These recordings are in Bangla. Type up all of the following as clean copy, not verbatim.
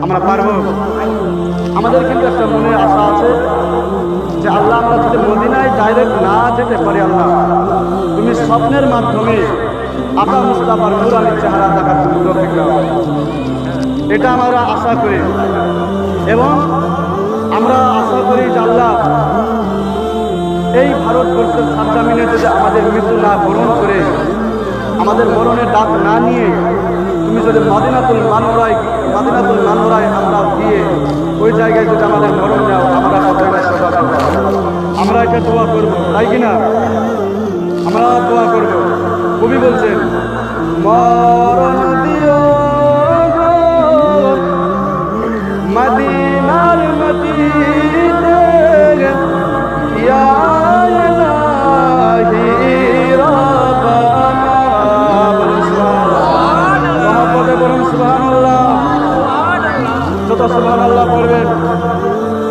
আমরা পারবো? আমাদের কিন্তু একটা মনে আশা আছে যে আল্লাহ, আমরা যদি মদিনায় ডাইরেক্ট না যেতে পারি, আল্লাহ তুমি স্বপ্নের মাধ্যমে আকা মুস্তাফার নুরানি চেহারা দেখার তৌফিক দাও। এটা আমরা আশা করি এবং আমরা আশা করি যে আল্লাহ এই ভারতবর্ষের সাতজামিনে যদি আমাদের মৃত্যু না বরণ করে, আমাদের মরণের ডাক না নিয়ে তুমি যদি মদিনাতুল মানওরায় আমরা গিয়ে ওই জায়গায় যদি আমাদের মরণ যাও, আমরা আমরা এটা দোয়া করবো, তাই কিনা? আমরা দোয়া করবো। কবি বলছেন, মরণ দিও গো মদিনার মাটিতে, ইয়া ইলাহি রাব্বানা। মহব্বতে বলুন সুবহানাল্লাহ। যত সুবহানাল্লাহ পড়বেন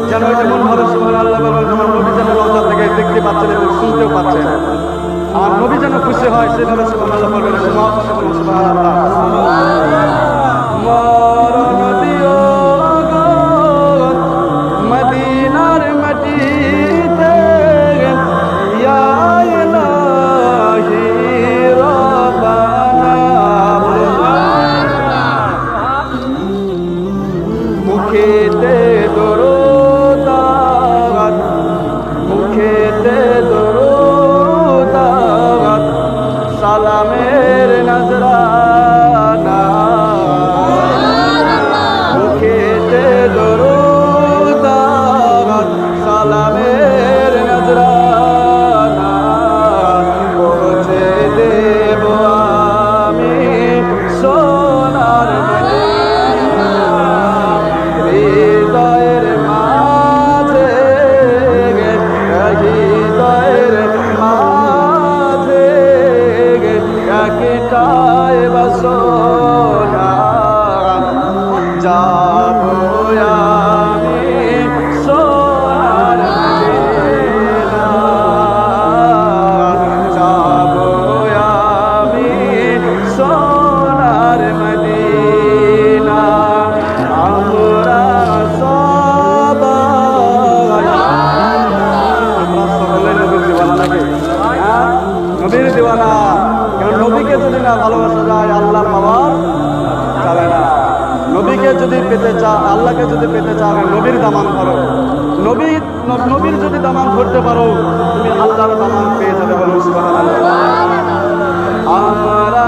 যেন যেমন ভাবে সুবহানাল্লাহ বলবেন, যেমন নবী যেন রওজা থেকে দেখতে পাচ্ছেন এবং শুনতেও পাচ্ছেন, আর নবী যেন খুশি হয় সেভাবে সুবহানাল্লাহ বলবেন। মহব্বতে বলুন সুবহানাল্লাহ। মরণ দিও গো মদিনার মাটিতে, ইয়া ইলাহি রাব্বানা। মুখেতে দরুদ, মুখেতে দরুদ, সালামের নজরানা। মুখেতে দরুদ, সালামের নজরানা। পৌঁছে দেব আমি সোনার মদিনা, হৃদয়ের মাঝে, হৃদয়ের মাঝে একটাই বাসনা, যাবো আমি সোনার মদিনা, যাবো আমি সোনার মদিনা। আমরা সকলে নবীর দিওয়ানা লাগে, নবীর দিওয়ানা। কারণ নবীকে যদি না ভালোবাসা যায়, আল্লাহ পাওয়া যাবে না। নবীকে যদি পেতে চাও, আল্লাহকে যদি পেতে চাও, নবীর দামান করো। নবীর যদি দামান করতে পারো, তুমি আল্লাহর দামান পেয়ে যাবে। বলুন সুবহানাল্লাহ। আমরা